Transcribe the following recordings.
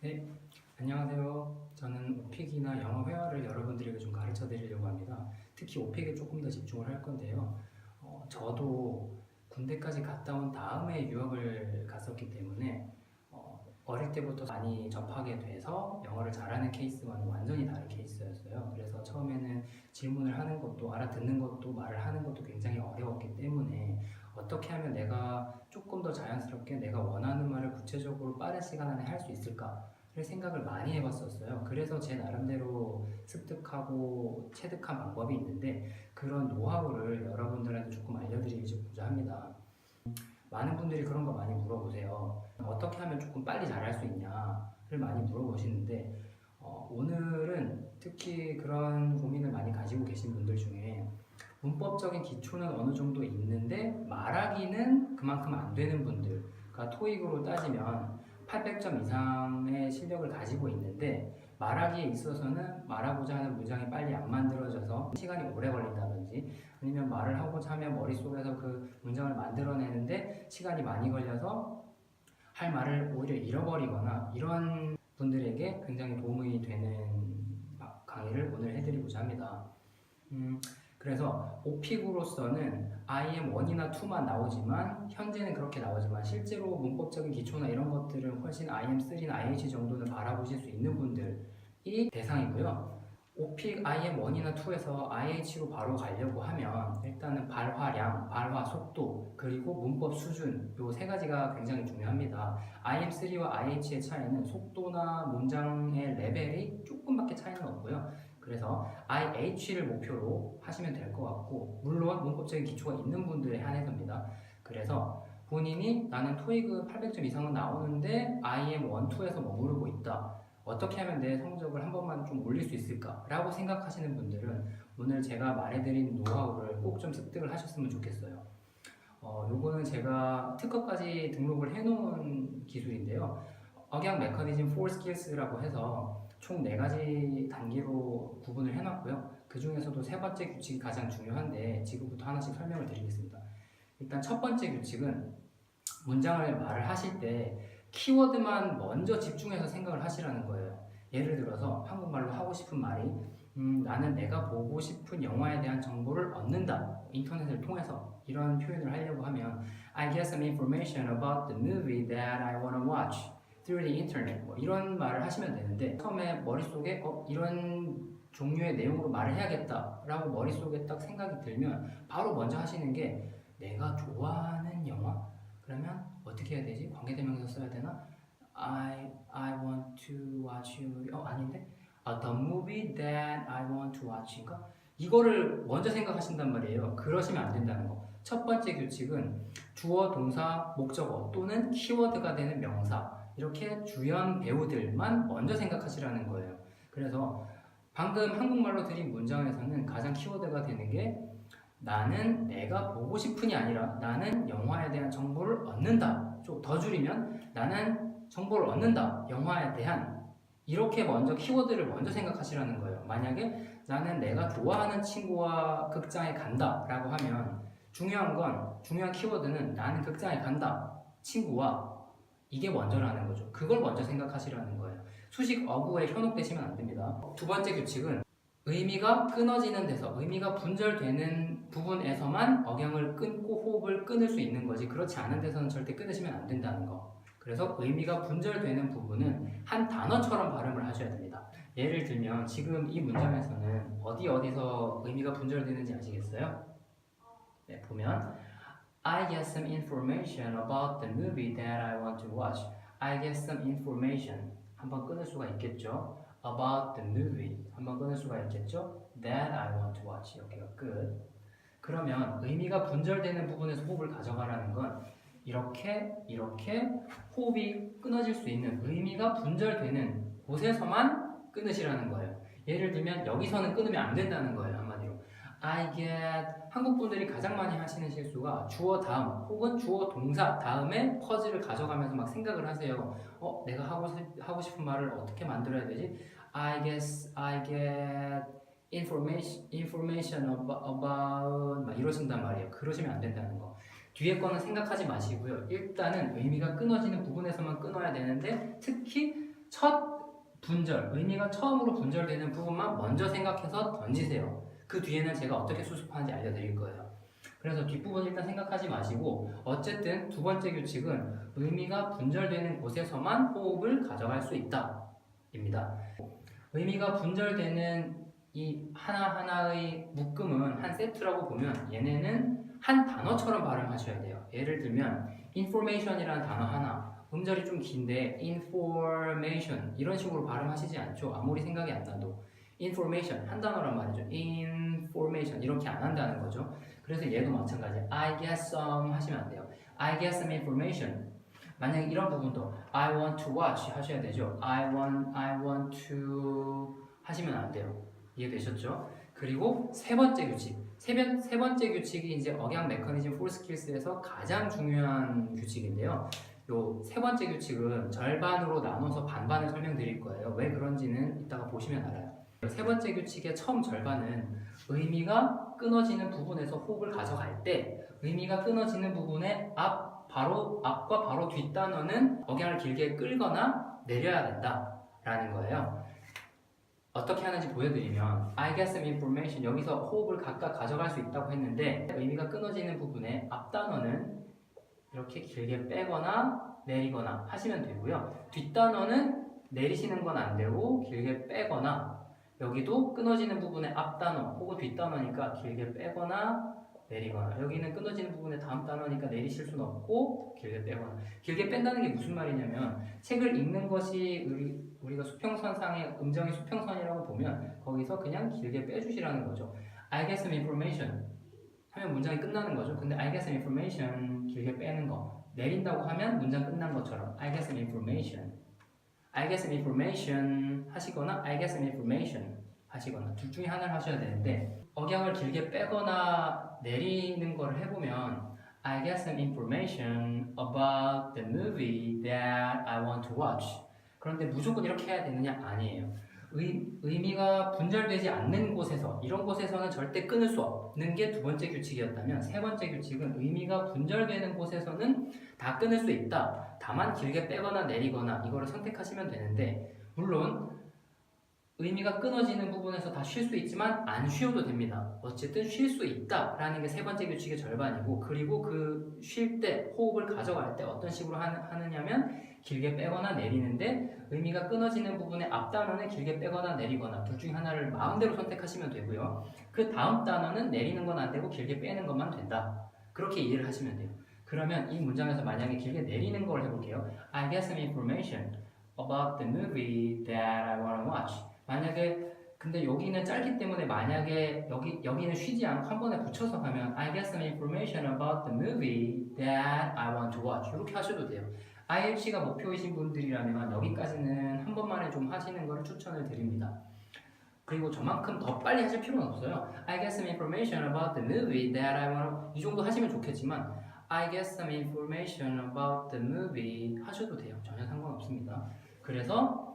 네, 안녕하세요. 저는 오픽이나 영어 회화를 여러분들에게 좀 가르쳐 드리려고 합니다. 특히 오픽에 조금 더 집중을 할 건데요. 저도 군대까지 갔다 온 다음에 유학을 갔었기 때문에 어릴 때부터 많이 접하게 돼서 영어를 잘하는 케이스와는 완전히 다른 케이스였어요. 그래서 처음에는 질문을 하는 것도 알아듣는 것도 말을 하는 것도 굉장히 어려웠기 때문에 어떻게 하면 내가 조금 더 자연스럽게 내가 원하는 말을 구체적으로 빠른 시간 안에 할 수 있을까를 생각을 많이 해봤었어요. 그래서 제 나름대로 습득하고 체득한 방법이 있는데 그런 노하우를 여러분들한테 조금 알려드리고자 합니다. 많은 분들이 그런 거 많이 물어보세요. 어떻게 하면 조금 빨리 잘할 수 있냐를 많이 물어보시는데 오늘은 특히 그런 고민을 많이 가지고 계신 분들 중에 문법적인 기초는 어느 정도 있는데 말하기는 그만큼 안 되는 분들, 그러니까 토익으로 따지면 800점 이상의 실력을 가지고 있는데 말하기에 있어서는 말하고자 하는 문장이 빨리 안 만들어져서 시간이 오래 걸린다든지 아니면 말을 하고자 하면 머릿속에서 그 문장을 만들어내는데 시간이 많이 걸려서 할 말을 오히려 잃어버리거나 이런 분들에게 굉장히 도움이 되는 강의를 오늘 해드리고자 합니다. 그래서 오픽으로서는 IM1이나 2만 나오지만 현재는 그렇게 나오지만 실제로 문법적인 기초나 이런 것들은 훨씬 IM3나 IH 정도는 바라보실 수 있는 분들이 대상이고요. 오픽 IM1이나 2에서 IH로 바로 가려고 하면 일단은 발화량, 발화 속도, 그리고 문법 수준 요 세 가지가 굉장히 중요합니다. IM3와 IH의 차이는 속도나 문장의 레벨이 조금밖에 차이는 없고요. 그래서 IH를 목표로 하시면 될 것 같고 물론 문법적인 기초가 있는 분들에 한해서입니다. 그래서 본인이 나는 토익은 800점 이상은 나오는데 IM 1, 2에서 머무르고 있다. 어떻게 하면 내 성적을 한 번만 좀 올릴 수 있을까? 라고 생각하시는 분들은 오늘 제가 말해드린 노하우를 꼭 좀 습득을 하셨으면 좋겠어요. 요거는 제가 특허까지 등록을 해놓은 기술인데요. 억양 메커니즘 4 skills라고 해서 총 4가지 단계로 구분을 해놨고요. 그 중에서도 세 번째 규칙이 가장 중요한데 지금부터 하나씩 설명을 드리겠습니다. 일단 첫 번째 규칙은 문장을 말을 하실 때 키워드만 먼저 집중해서 생각을 하시라는 거예요. 예를 들어서 한국말로 하고 싶은 말이 나는 내가 보고 싶은 영화에 대한 정보를 얻는다. 인터넷을 통해서 이런 표현을 하려고 하면 I get some information about the movie that I want to watch through the internet. 뭐 이런 말을 하시면 되는데 처음에 머릿속에 이런 종류의 내용으로 말을 해야겠다라고 머릿속에 딱 생각이 들면 바로 먼저 하시는 게 내가 좋아하는 영화? 그러면 어떻게 해야 되지? 관계대명사 써야 되나? I want to watch you. 아닌데? The movie that I want to watch인가? 이거를 먼저 생각하신단 말이에요. 그러시면 안 된다는 거. 첫 번째 규칙은 주어, 동사, 목적어 또는 키워드가 되는 명사 이렇게 주연 배우들만 먼저 생각하시라는 거예요. 그래서 방금 한국말로 드린 문장에서는 가장 키워드가 되는 게 나는 내가 보고 싶은이 아니라 나는 영화에 대한 정보를 얻는다. 좀 더 줄이면 나는 정보를 얻는다. 영화에 대한 이렇게 먼저 키워드를 먼저 생각하시라는 거예요. 만약에 나는 내가 좋아하는 친구와 극장에 간다 라고 하면 중요한 키워드는 나는 극장에 간다. 친구와 이게 먼저라는 거죠. 그걸 먼저 생각하시라는 거예요. 수식 어구에 현혹되시면 안 됩니다. 두 번째 규칙은 의미가 끊어지는 데서, 의미가 분절되는 부분에서만 억양을 끊고 호흡을 끊을 수 있는 거지 그렇지 않은 데서는 절대 끊으시면 안 된다는 거. 그래서 의미가 분절되는 부분은 한 단어처럼 발음을 하셔야 됩니다. 예를 들면 지금 이 문장에서는 어디서 의미가 분절되는지 아시겠어요? 네, 보면 I get some information about the movie that I want to watch. I get some information. 한번 끊을 수가 있겠죠. About the movie. 한번 끊을 수가 있겠죠. That I want to watch. 여기가 끝. 그러면 의미가 분절되는 부분에서 호흡을 가져가라는 건 이렇게 호흡이 끊어질 수 있는 의미가 분절되는 곳에서만 끊으시라는 거예요. 예를 들면 여기서는 끊으면 안 된다는 거예요. 한마디로. I get 한국 분들이 가장 많이 하시는 실수가 주어 다음 혹은 주어 동사 다음에 퍼즐을 가져가면서 막 생각을 하세요. 내가 하고 싶은 말을 어떻게 만들어야 되지? I get information about 막 이러신단 말이에요. 그러시면 안 된다는 거. 뒤에 거는 생각하지 마시고요. 일단은 의미가 끊어지는 부분에서만 끊어야 되는데 특히 첫 분절, 의미가 처음으로 분절되는 부분만 먼저 생각해서 던지세요. 그 뒤에는 제가 어떻게 수습하는지 알려드릴 거예요. 그래서 뒷부분 일단 생각하지 마시고 어쨌든 두 번째 규칙은 의미가 분절되는 곳에서만 호흡을 가져갈 수 있다 입니다. 의미가 분절되는 이 하나하나의 묶음은 한 세트라고 보면 얘네는 한 단어처럼 발음하셔야 돼요. 예를 들면 information이라는 단어 하나, 음절이 좀 긴데 information 이런 식으로 발음하시지 않죠. 아무리 생각이 안 나도 information 한 단어란 말이죠. information 이렇게 안 한다는 거죠. 그래서 얘도 마찬가지. I get some 하시면 안 돼요. I get some information. 만약에 이런 부분도 I want to watch 하셔야 되죠. I want to 하시면 안 돼요. 이해되셨죠? 그리고 세 번째 규칙. 세 번째 규칙이 이제 억양 메커니즘 for skills에서 가장 중요한 규칙인데요. 요 세 번째 규칙은 절반으로 나눠서 반반을 설명드릴 거예요. 왜 그런지는 이따가 보시면 알아요. 세 번째 규칙의 처음 절반은 의미가 끊어지는 부분에서 호흡을 가져갈 때 의미가 끊어지는 부분의 앞과 바로 뒷 단어는 억양을 길게 끌거나 내려야 된다라는 거예요. 어떻게 하는지 보여드리면 I get some information 여기서 호흡을 각각 가져갈 수 있다고 했는데 의미가 끊어지는 부분의 앞 단어는 이렇게 길게 빼거나 내리거나 하시면 되고요. 뒷 단어는 내리시는 건 안 되고 길게 빼거나 여기도 끊어지는 부분의 앞 단어 혹은 뒷 단어니까 길게 빼거나 내리거나 여기는 끊어지는 부분의 다음 단어니까 내리실 수는 없고 길게 빼거나 길게 뺀다는 게 무슨 말이냐면 책을 읽는 것이 우리가 수평선상의 음정의 수평선이라고 보면 거기서 그냥 길게 빼주시라는 거죠. I get some information 하면 문장이 끝나는 거죠. 근데 I get some information 길게 빼는 거 내린다고 하면 문장 끝난 것처럼 I get some information I get some information 하시거나 I get some information 하시거나 둘 중에 하나를 하셔야 되는데 억양을 길게 빼거나 내리는 걸 해보면 I get some information about the movie that I want to watch 그런데 무조건 이렇게 해야 되느냐? 아니에요. 의미가 분절되지 않는 곳에서 이런 곳에서는 절대 끊을 수 없는 게 두 번째 규칙이었다면 세 번째 규칙은 의미가 분절되는 곳에서는 다 끊을 수 있다. 다만 길게 빼거나 내리거나 이거를 선택하시면 되는데 물론 의미가 끊어지는 부분에서 다 쉴 수 있지만 안 쉬어도 됩니다. 어쨌든 쉴 수 있다라는 게 세 번째 규칙의 절반이고 그리고 그 쉴 때 호흡을 가져갈 때 어떤 식으로 하느냐면 길게 빼거나 내리는데 의미가 끊어지는 부분의 앞 단어는 길게 빼거나 내리거나 둘 중에 하나를 마음대로 선택하시면 되고요. 그 다음 단어는 내리는 건 안 되고 길게 빼는 것만 된다. 그렇게 이해를 하시면 돼요. 그러면 이 문장에서 만약에 길게 내리는 걸 해볼게요. I get some information about the movie that I want to watch. 만약에 근데 여기는 짧기 때문에 만약에 여기는 쉬지 않고 한 번에 붙여서 하면 I get some information about the movie that I want to watch 이렇게 하셔도 돼요. IELTS가 목표이신 분들이라면 여기까지는 한 번만에 좀 하시는 것을 추천을 드립니다. 그리고 저만큼 더 빨리 하실 필요는 없어요. I get some information about the movie that I want 이 정도 하시면 좋겠지만 I get some information about the movie 하셔도 돼요. 전혀 상관없습니다. 그래서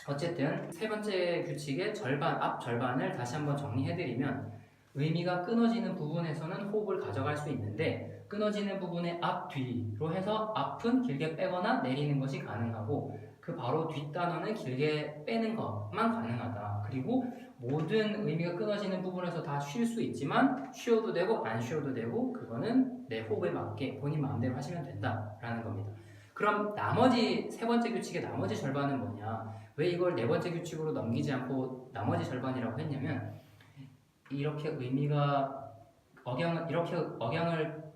어쨌든 세 번째 규칙의 앞 절반을 다시 한번 정리해드리면 의미가 끊어지는 부분에서는 호흡을 가져갈 수 있는데 끊어지는 부분의 앞, 뒤로 해서 앞은 길게 빼거나 내리는 것이 가능하고 그 바로 뒷 단어는 길게 빼는 것만 가능하다. 그리고 모든 의미가 끊어지는 부분에서 다 쉴 수 있지만 쉬어도 되고 안 쉬어도 되고 그거는 내 호흡에 맞게 본인 마음대로 하시면 된다라는 겁니다. 그럼 나머지 세 번째 규칙의 나머지 절반은 뭐냐? 왜 이걸 네 번째 규칙으로 넘기지 않고 나머지 절반이라고 했냐면 이렇게 의미가 억양을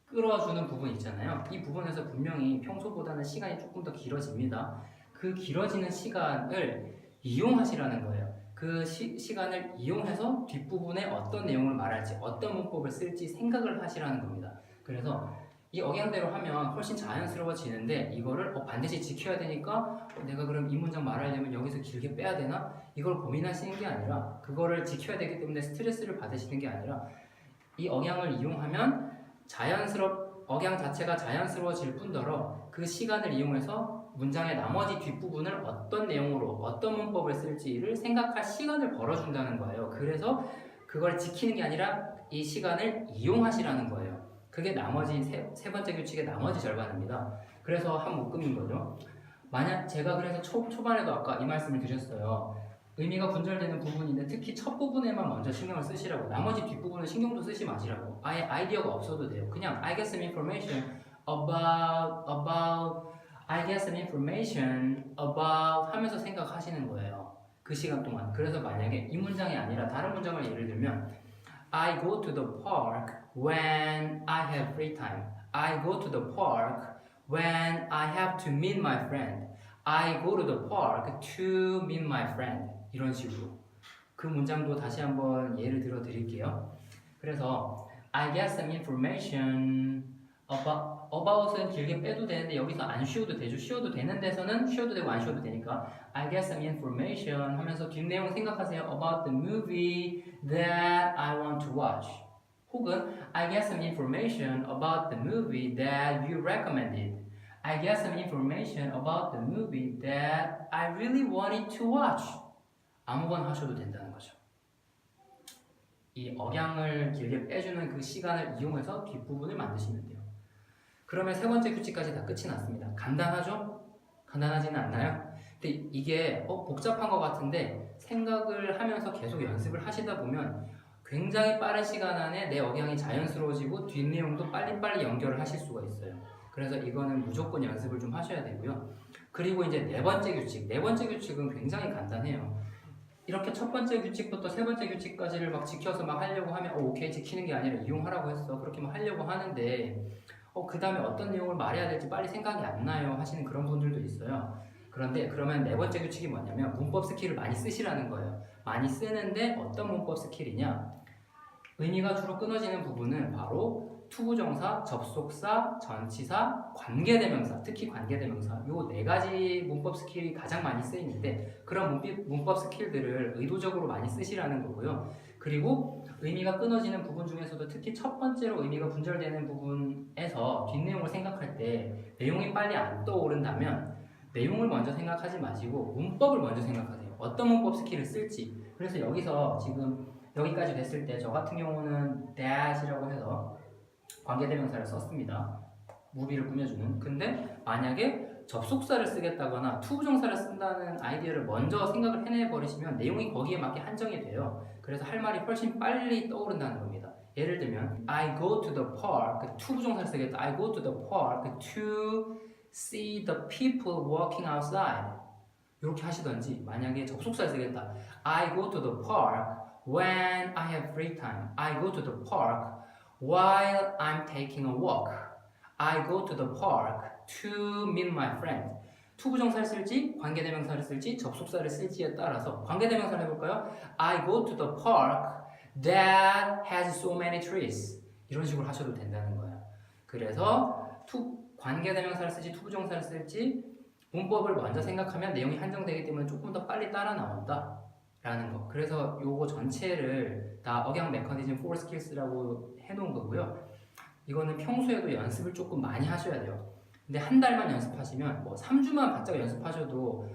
끌어주는 부분 있잖아요. 이 부분에서 분명히 평소보다는 시간이 조금 더 길어집니다. 그 길어지는 시간을 이용하시라는 거예요. 그 시간을 이용해서 뒷부분에 어떤 내용을 말할지 어떤 문법을 쓸지 생각을 하시라는 겁니다. 그래서 이 억양대로 하면 훨씬 자연스러워지는데 이거를 반드시 지켜야 되니까 내가 그럼 이 문장 말하려면 여기서 길게 빼야 되나? 이걸 고민하시는 게 아니라 그거를 지켜야 되기 때문에 스트레스를 받으시는 게 아니라 이 억양을 이용하면 억양 자체가 자연스러워질 뿐더러 그 시간을 이용해서 문장의 나머지 뒷부분을 어떤 내용으로 어떤 문법을 쓸지를 생각할 시간을 벌어준다는 거예요. 그래서 그걸 지키는 게 아니라 이 시간을 이용하시라는 거예요. 그게 나머지 세 번째 규칙의 나머지 절반입니다. 그래서 한 묶음인 거죠. 만약 제가 그래서 초반에도 아까 이 말씀을 드렸어요. 의미가 분절되는 부분인데 특히 첫 부분에만 먼저 신경을 쓰시라고, 나머지 뒷부분은 신경도 쓰지 마시라고. 아예 아이디어가 없어도 돼요. 그냥 I get some information about I get some information about 하면서 생각하시는 거예요. 그 시간 동안. 그래서 만약에 이 문장이 아니라 다른 문장을 예를 들면 I go to the park when I have free time. I go to the park when I have to meet my friend. I go to the park to meet my friend. 이런 식으로. 그 문장도 다시 한번 예를 들어 드릴게요. 그래서 I get some information about은 길게 빼도 되는데 여기서 안 쉬어도 되죠. 쉬어도 되는 데서는 쉬어도 되고 안 쉬어도 되니까 I get some information 하면서 뒷내용 생각하세요. About the movie that I want to watch. 혹은 I get some information about the movie that you recommended. I get some information about the movie that I really wanted to watch. 아무거나 하셔도 된다는 거죠. 이 억양을 길게 빼주는 그 시간을 이용해서 뒷부분을 만드시면 돼요. 그러면 세 번째 규칙까지 다 끝이 났습니다. 간단하죠? 간단하지는 않나요? 근데 이게 복잡한 것 같은데 생각을 하면서 계속 연습을 하시다 보면 굉장히 빠른 시간 안에 내 억양이 자연스러워지고 뒷내용도 빨리빨리 연결을 하실 수가 있어요. 그래서 이거는 무조건 연습을 좀 하셔야 되고요. 그리고 이제 네 번째 규칙은 굉장히 간단해요. 이렇게 첫 번째 규칙부터 세 번째 규칙까지를 막 지켜서 막 하려고 하면 오케이 지키는 게 아니라 이용하라고 했어 그렇게 막 하려고 하는데 그 다음에 어떤 내용을 말해야 될지 빨리 생각이 안 나요 하시는 그런 분들도 있어요. 그런데 그러면 네 번째 규칙이 뭐냐면 문법 스킬을 많이 쓰시라는 거예요. 많이 쓰는데 어떤 문법 스킬이냐, 의미가 주로 끊어지는 부분은 바로 투부정사, 접속사, 전치사, 관계대명사, 특히 관계대명사 요 네 가지 문법 스킬이 가장 많이 쓰이는데 그런 문법 스킬들을 의도적으로 많이 쓰시라는 거고요. 그리고 의미가 끊어지는 부분 중에서도 특히 첫 번째로 의미가 분절되는 부분에서 뒷내용을 생각할 때 내용이 빨리 안 떠오른다면 내용을 먼저 생각하지 마시고 문법을 먼저 생각하세요. 어떤 문법 스킬을 쓸지. 그래서 여기서 지금 여기까지 됐을 때 저 같은 경우는 that이라고 해서 관계대명사를 썼습니다. 무비를 꾸며주는. 근데 만약에 접속사를 쓰겠다거나 투부정사를 쓴다는 아이디어를 먼저 생각을 해내버리시면 내용이 거기에 맞게 한정이 돼요. 그래서 할 말이 훨씬 빨리 떠오른다는 겁니다. 예를 들면 I go to the park, 투부정사를 쓰겠다. I go to the park to see the people walking outside. 이렇게 하시던지 만약에 접속사를 쓰겠다. I go to the park when I have free time. I go to the park while I'm taking a walk. I go to the park to meet my friend. 투부정사를 쓸지 관계대명사를 쓸지 접속사를 쓸지에 따라서 관계대명사를 해볼까요? I go to the park that has so many trees. 이런 식으로 하셔도 된다는 거예요. 그래서 관계대명사를 쓸지 투부정사를 쓸지 문법을 먼저 생각하면 내용이 한정되기 때문에 조금 더 빨리 따라 나온다 라는 거. 그래서 요거 전체를 다 억양 메커니즘 4 skills라고 해놓은 거고요. 이거는 평소에도 연습을 조금 많이 하셔야 돼요. 근데 한 달만 연습하시면 뭐 3주만 바짝 연습하셔도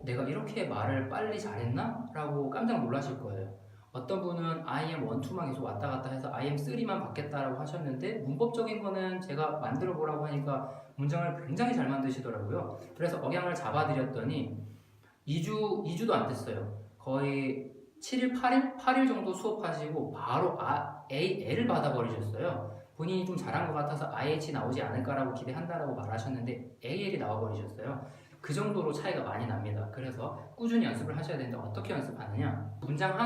내가 이렇게 말을 빨리 잘했나? 라고 깜짝 놀라실 거예요. 어떤 분은 IM 1, 2만 계속 왔다 갔다 해서 IM 3만 받겠다라고 하셨는데 문법적인 거는 제가 만들어 보라고 하니까 문장을 굉장히 잘 만드시더라고요. 그래서 억양을 잡아드렸더니 2주도 안 됐어요. 거의 7일, 8일 정도 수업하시고 바로 A를 받아버리셨어요. 본인이 좀 잘한 것 같아서 IH 나오지 않을까라고 기대한다라고 말하셨는데 AL이 나와버리셨어요. 그 정도로 차이가 많이 납니다. 그래서 꾸준히 연습을 하셔야 되는데 어떻게 연습하느냐? 문장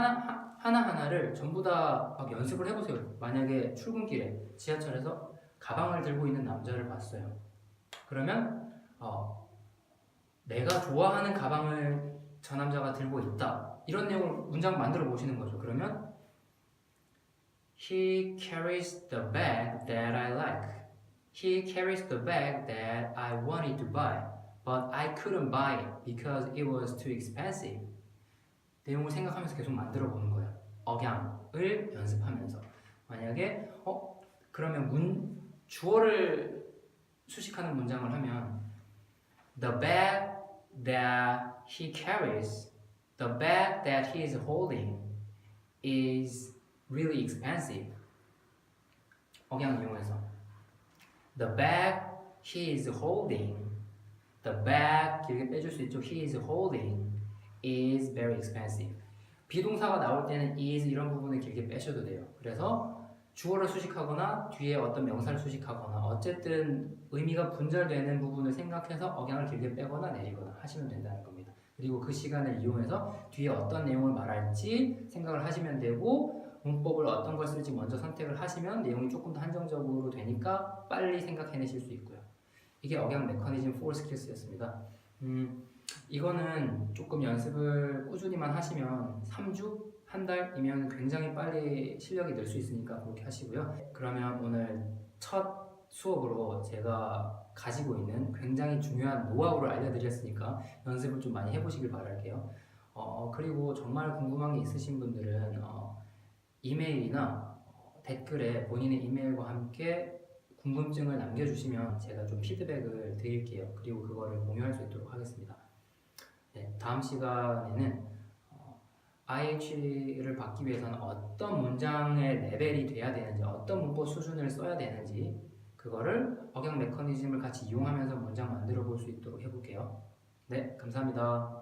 하나하나를 전부 다 막 연습을 해보세요. 만약에 출근길에 지하철에서 가방을 들고 있는 남자를 봤어요. 그러면 내가 좋아하는 가방을 저 남자가 들고 있다. 이런 내용을 문장 만들어 보시는 거죠. 그러면 He carries the bag that I like. He carries the bag that I wanted to buy, but I couldn't buy it because it was too expensive. 내용을 생각하면서 계속 만들어 보는 거예요. 억양을 연습하면서. 만약에 그러면 주어를 수식하는 문장을 하면 The bag that he carries, the bag that he is holding is really expensive. 억양 이용해서 The bag he is holding, The bag 길게 빼줄 수 있죠. He is holding is very expensive. 비동사가 나올 때는 is 이런 부분을 길게 빼셔도 돼요. 그래서 주어를 수식하거나 뒤에 어떤 명사를 수식하거나 어쨌든 의미가 분절되는 부분을 생각해서 억양을 길게 빼거나 내리거나 하시면 된다는 겁니다. 그리고 그 시간을 이용해서 뒤에 어떤 내용을 말할지 생각을 하시면 되고 문법을 어떤 걸 쓸지 먼저 선택을 하시면 내용이 조금 더 한정적으로 되니까 빨리 생각해내실 수 있고요. 이게 억양 메커니즘 4 스킬스였습니다. 이거는 조금 연습을 꾸준히만 하시면 3주? 한 달이면 굉장히 빨리 실력이 늘 수 있으니까 그렇게 하시고요. 그러면 오늘 첫 수업으로 제가 가지고 있는 굉장히 중요한 노하우를 알려드렸으니까 연습을 좀 많이 해보시길 바랄게요. 그리고 정말 궁금한 게 있으신 분들은 이메일이나 댓글에 본인의 이메일과 함께 궁금증을 남겨주시면 제가 좀 피드백을 드릴게요. 그리고 그거를 공유할 수 있도록 하겠습니다. 네, 다음 시간에는 IH를 받기 위해서는 어떤 문장의 레벨이 돼야 되는지, 어떤 문법 수준을 써야 되는지 그거를 억양 메커니즘을 같이 이용하면서 문장 만들어 볼 수 있도록 해볼게요. 네, 감사합니다.